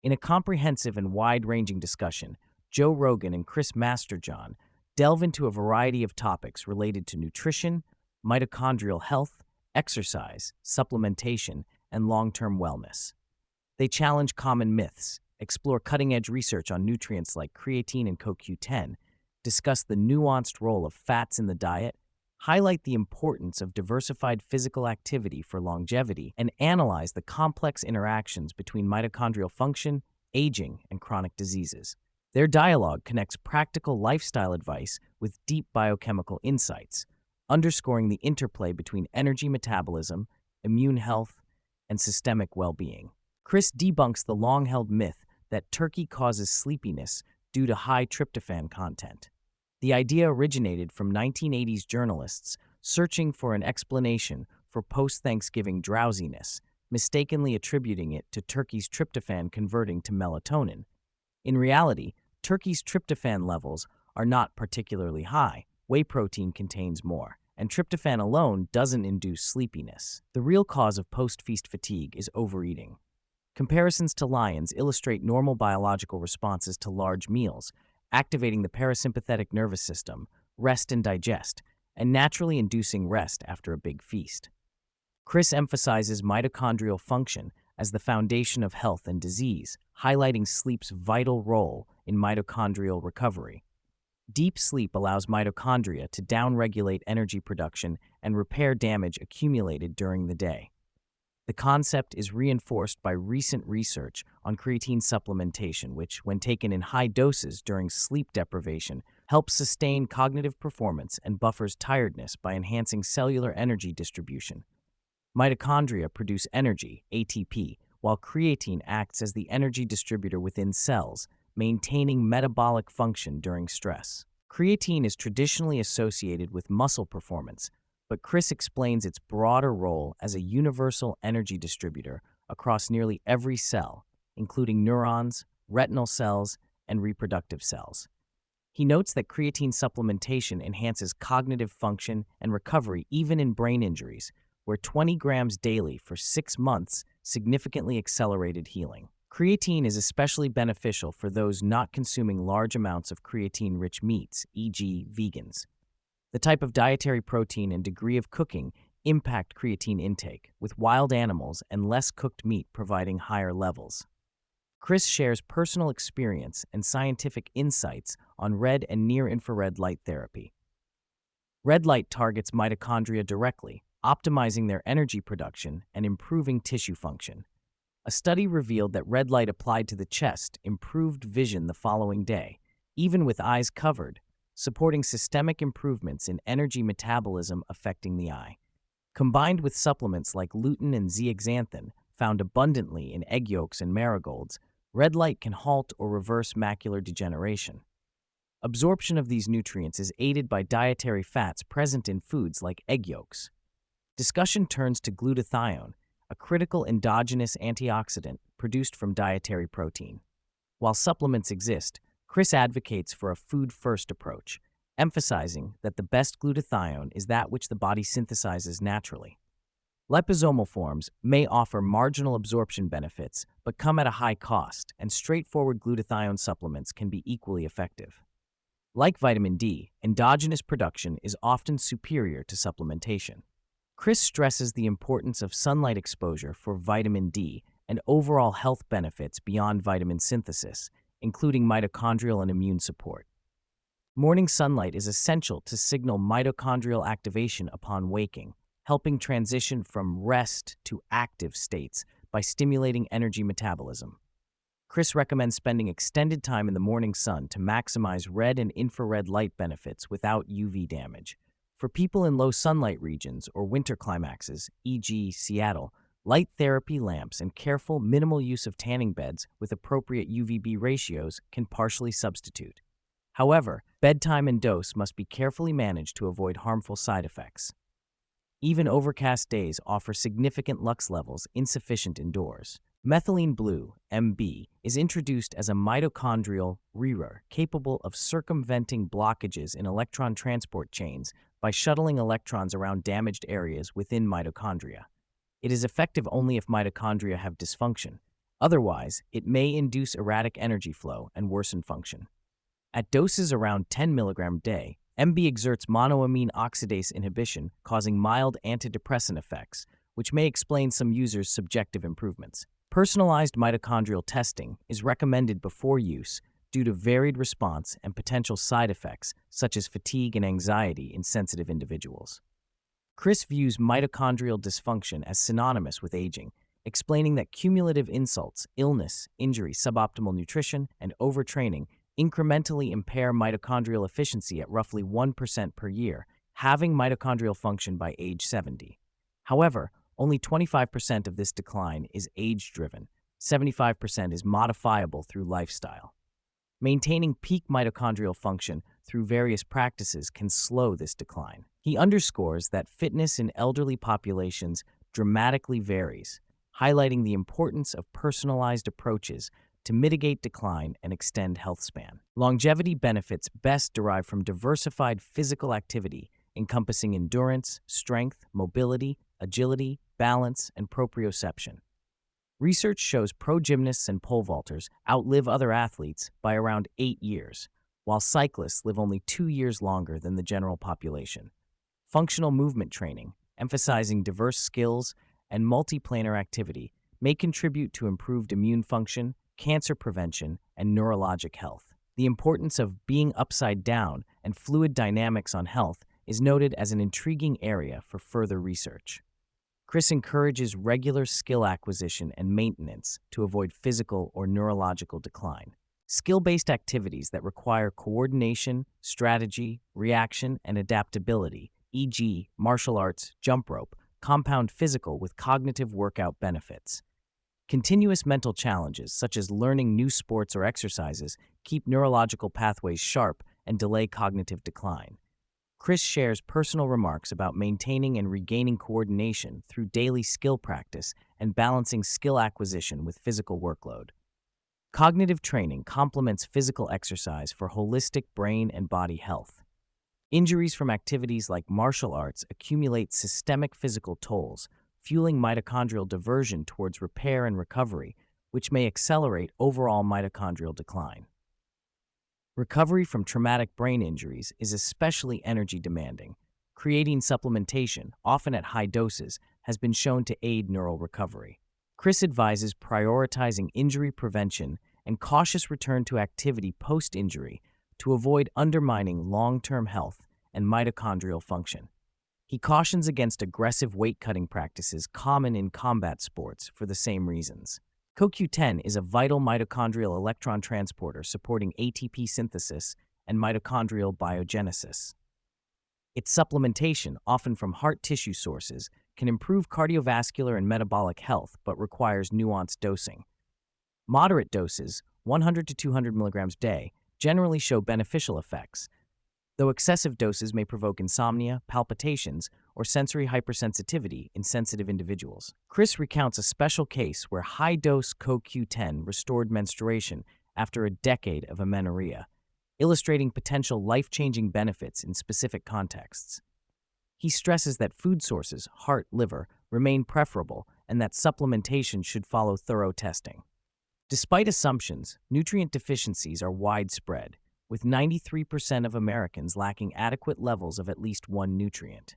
In a comprehensive and wide-ranging discussion, Joe Rogan and Chris Masterjohn delve into a variety of topics related to nutrition, mitochondrial health, exercise, supplementation, and long-term wellness. They challenge common myths, explore cutting-edge research on nutrients like creatine and CoQ10, discuss the nuanced role of fats in the diet, highlight the importance of diversified physical activity for longevity, and analyze the complex interactions between mitochondrial function, aging, and chronic diseases. Their dialogue connects practical lifestyle advice with deep biochemical insights, underscoring the interplay between energy metabolism, immune health, and systemic well-being. Chris debunks the long-held myth that turkey causes sleepiness due to high tryptophan content. The idea originated from 1980s journalists searching for an explanation for post-Thanksgiving drowsiness, mistakenly attributing it to turkey's tryptophan converting to melatonin. In reality, turkey's tryptophan levels are not particularly high. Whey protein contains more, and tryptophan alone doesn't induce sleepiness. The real cause of post-feast fatigue is overeating. Comparisons to lions illustrate normal biological responses to large meals, activating the parasympathetic nervous system, rest and digest, and naturally inducing rest after a big feast. Chris emphasizes mitochondrial function as the foundation of health and disease, highlighting sleep's vital role in mitochondrial recovery. Deep sleep allows mitochondria to downregulate energy production and repair damage accumulated during the day. The concept is reinforced by recent research on creatine supplementation, which, when taken in high doses during sleep deprivation, helps sustain cognitive performance and buffers tiredness by enhancing cellular energy distribution. Mitochondria produce energy, ATP, while creatine acts as the energy distributor within cells, maintaining metabolic function during stress. Creatine is traditionally associated with muscle performance, but Chris explains its broader role as a universal energy distributor across nearly every cell, including neurons, retinal cells, and reproductive cells. He notes that creatine supplementation enhances cognitive function and recovery even in brain injuries, where 20 grams daily for 6 months significantly accelerated healing. Creatine is especially beneficial for those not consuming large amounts of creatine-rich meats, e.g., vegans. The type of dietary protein and degree of cooking impact creatine intake, with wild animals and less cooked meat providing higher levels. Chris shares personal experience and scientific insights on red and near-infrared light therapy. Red light targets mitochondria directly, optimizing their energy production and improving tissue function. A study revealed that red light applied to the chest improved vision the following day, even with eyes covered, supporting systemic improvements in energy metabolism affecting the eye. Combined with supplements like lutein and zeaxanthin, found abundantly in egg yolks and marigolds, red light can halt or reverse macular degeneration. Absorption of these nutrients is aided by dietary fats present in foods like egg yolks. Discussion turns to glutathione, a critical endogenous antioxidant produced from dietary protein. While supplements exist, Chris advocates for a food-first approach, emphasizing that the best glutathione is that which the body synthesizes naturally. Liposomal forms may offer marginal absorption benefits, but come at a high cost, and straightforward glutathione supplements can be equally effective. Like vitamin D, endogenous production is often superior to supplementation. Chris stresses the importance of sunlight exposure for vitamin D and overall health benefits beyond vitamin synthesis, including mitochondrial and immune support. Morning sunlight is essential to signal mitochondrial activation upon waking, helping transition from rest to active states by stimulating energy metabolism. Chris recommends spending extended time in the morning sun to maximize red and infrared light benefits without UV damage. For people in low sunlight regions or winter climaxes, e.g. Seattle, light therapy lamps and careful, minimal use of tanning beds with appropriate UVB ratios can partially substitute. However, bedtime and dose must be carefully managed to avoid harmful side effects. Even overcast days offer significant lux levels insufficient indoors. Methylene blue, MB, is introduced as a mitochondrial rearer capable of circumventing blockages in electron transport chains by shuttling electrons around damaged areas within mitochondria. It is effective only if mitochondria have dysfunction, Otherwise, it may induce erratic energy flow and worsen function. At doses around 10 mg a day, MB exerts monoamine oxidase inhibition, causing mild antidepressant effects, which may explain some users' subjective improvements. Personalized mitochondrial testing is recommended before use due to varied response and potential side effects such as fatigue and anxiety in sensitive individuals. Chris views mitochondrial dysfunction as synonymous with aging, explaining that cumulative insults, illness, injury, suboptimal nutrition, and overtraining incrementally impair mitochondrial efficiency at roughly 1% per year, halving mitochondrial function by age 70. However, only 25% of this decline is age-driven. 75% is modifiable through lifestyle. Maintaining peak mitochondrial function through various practices can slow this decline. He underscores that fitness in elderly populations dramatically varies, highlighting the importance of personalized approaches to mitigate decline and extend health span. Longevity benefits best derive from diversified physical activity encompassing endurance, strength, mobility, agility, balance, and proprioception. Research shows pro gymnasts and pole vaulters outlive other athletes by around 8 years, while cyclists live only 2 years longer than the general population. Functional movement training, emphasizing diverse skills and multiplanar activity, may contribute to improved immune function, cancer prevention, and neurologic health. The importance of being upside down and fluid dynamics on health is noted as an intriguing area for further research. Chris encourages regular skill acquisition and maintenance to avoid physical or neurological decline. Skill-based activities that require coordination, strategy, reaction, and adaptability, e.g., martial arts, jump rope, compound physical with cognitive workout benefits. Continuous mental challenges, such as learning new sports or exercises, keep neurological pathways sharp and delay cognitive decline. Chris shares personal remarks about maintaining and regaining coordination through daily skill practice and balancing skill acquisition with physical workload. Cognitive training complements physical exercise for holistic brain and body health. Injuries from activities like martial arts accumulate systemic physical tolls, fueling mitochondrial diversion towards repair and recovery, which may accelerate overall mitochondrial decline. Recovery from traumatic brain injuries is especially energy demanding. Creatine supplementation, often at high doses, has been shown to aid neural recovery. Chris advises prioritizing injury prevention and cautious return to activity post-injury to avoid undermining long-term health and mitochondrial function. He cautions against aggressive weight-cutting practices common in combat sports for the same reasons. CoQ10 is a vital mitochondrial electron transporter supporting ATP synthesis and mitochondrial biogenesis. Its supplementation, often from heart tissue sources, can improve cardiovascular and metabolic health but requires nuanced dosing. Moderate doses, 100 to 200 milligrams a day, generally show beneficial effects, though excessive doses may provoke insomnia, palpitations, or sensory hypersensitivity in sensitive individuals. Chris recounts a special case where high-dose CoQ10 restored menstruation after a decade of amenorrhea, illustrating potential life-changing benefits in specific contexts. He stresses that food sources, heart, liver, remain preferable and that supplementation should follow thorough testing. Despite assumptions, nutrient deficiencies are widespread, with 93% of Americans lacking adequate levels of at least one nutrient.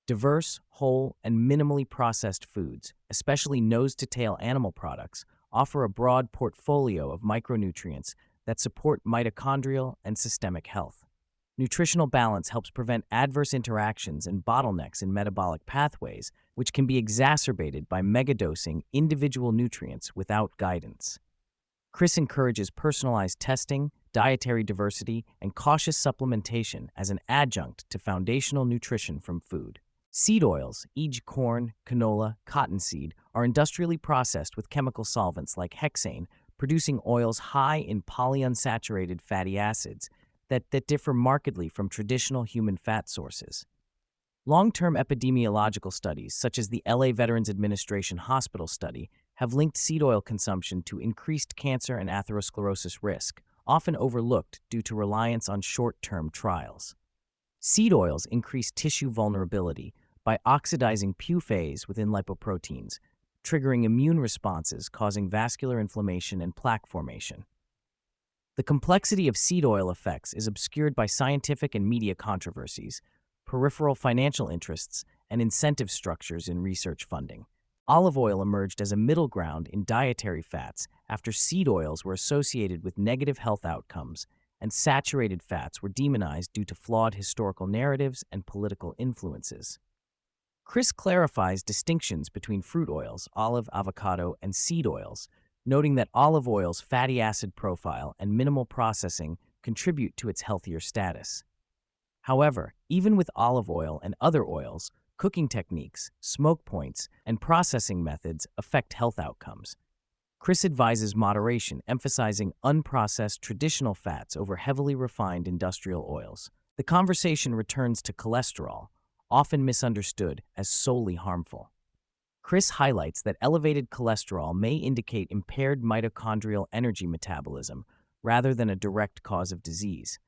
Diverse, whole, and minimally processed foods, especially nose-to-tail animal products, offer a broad portfolio of micronutrients that support mitochondrial and systemic health. Nutritional balance helps prevent adverse interactions and bottlenecks in metabolic pathways, which can be exacerbated by megadosing individual nutrients without guidance. Chris encourages personalized testing, dietary diversity, and cautious supplementation as an adjunct to foundational nutrition from food. Seed oils, e.g. corn, canola, cottonseed, are industrially processed with chemical solvents like hexane, producing oils high in polyunsaturated fatty acids that differ markedly from traditional human fat sources. Long-term epidemiological studies, such as the LA Veterans Administration Hospital study, have linked seed oil consumption to increased cancer and atherosclerosis risk, often overlooked due to reliance on short-term trials. Seed oils increase tissue vulnerability by oxidizing PUFAs within lipoproteins, triggering immune responses causing vascular inflammation and plaque formation. The complexity of seed oil effects is obscured by scientific and media controversies, peripheral financial interests, and incentive structures in research funding. Olive oil emerged as a middle ground in dietary fats after seed oils were associated with negative health outcomes, and saturated fats were demonized due to flawed historical narratives and political influences. Chris clarifies distinctions between fruit oils, olive, avocado, and seed oils, noting that olive oil's fatty acid profile and minimal processing contribute to its healthier status. However, even with olive oil and other oils, cooking techniques, smoke points, and processing methods affect health outcomes. Chris advises moderation, emphasizing unprocessed traditional fats over heavily refined industrial oils. The conversation returns to cholesterol, often misunderstood as solely harmful. Chris highlights that elevated cholesterol may indicate impaired mitochondrial energy metabolism rather than a direct cause of disease.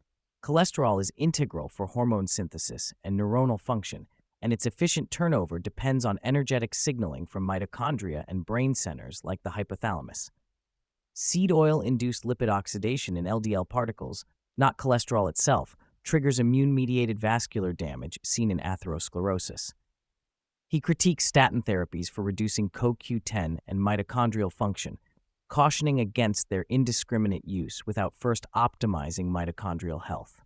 Cholesterol is integral for hormone synthesis and neuronal function, and its efficient turnover depends on energetic signaling from mitochondria and brain centers like the hypothalamus. Seed oil-induced lipid oxidation in LDL particles, not cholesterol itself, triggers immune-mediated vascular damage seen in atherosclerosis. He critiques statin therapies for reducing CoQ10 and mitochondrial function, cautioning against their indiscriminate use without first optimizing mitochondrial health.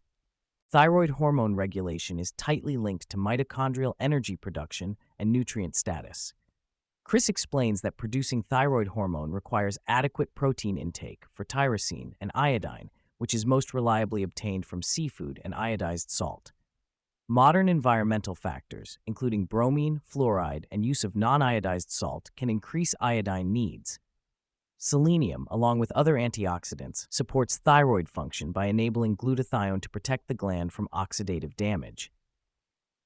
Thyroid hormone regulation is tightly linked to mitochondrial energy production and nutrient status. Chris explains that producing thyroid hormone requires adequate protein intake for tyrosine and iodine, which is most reliably obtained from seafood and iodized salt. Modern environmental factors, including bromine, fluoride, and use of non-iodized salt, can increase iodine needs. Selenium, along with other antioxidants, supports thyroid function by enabling glutathione to protect the gland from oxidative damage.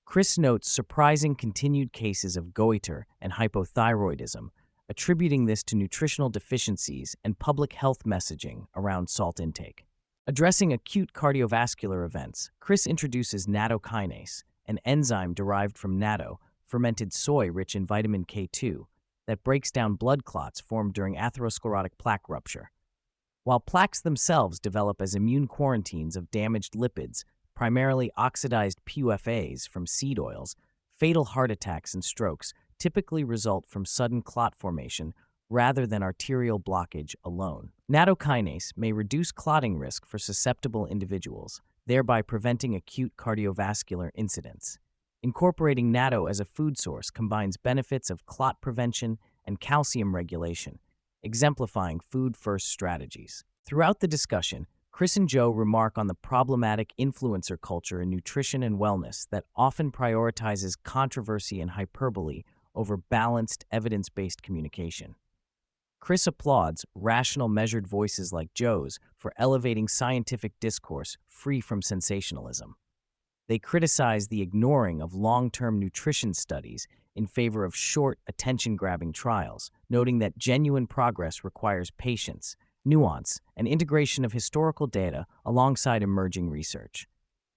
Chris notes surprising continued cases of goiter and hypothyroidism, attributing this to nutritional deficiencies and public health messaging around salt intake. Addressing acute cardiovascular events, Chris introduces nattokinase, an enzyme derived from natto, fermented soy rich in vitamin K2, that breaks down blood clots formed during atherosclerotic plaque rupture. While plaques themselves develop as immune quarantines of damaged lipids, primarily oxidized PUFAs from seed oils, fatal heart attacks and strokes typically result from sudden clot formation rather than arterial blockage alone. Nattokinase may reduce clotting risk for susceptible individuals, thereby preventing acute cardiovascular incidents. Incorporating natto as a food source combines benefits of clot prevention and calcium regulation, exemplifying food-first strategies. Throughout the discussion, Chris and Joe remark on the problematic influencer culture in nutrition and wellness that often prioritizes controversy and hyperbole over balanced, evidence-based communication. Chris applauds rational, measured voices like Joe's for elevating scientific discourse free from sensationalism. They criticize the ignoring of long-term nutrition studies in favor of short, attention-grabbing trials, noting that genuine progress requires patience, nuance, and integration of historical data alongside emerging research.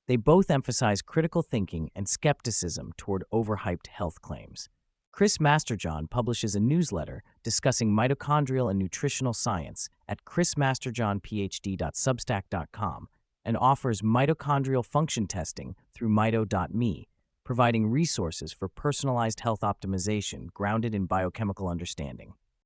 They both emphasize critical thinking and skepticism toward overhyped health claims. Chris Masterjohn publishes a newsletter discussing mitochondrial and nutritional science at chrismasterjohnphd.substack.com and offers mitochondrial function testing through mito.me, providing resources for personalized health optimization grounded in biochemical understanding.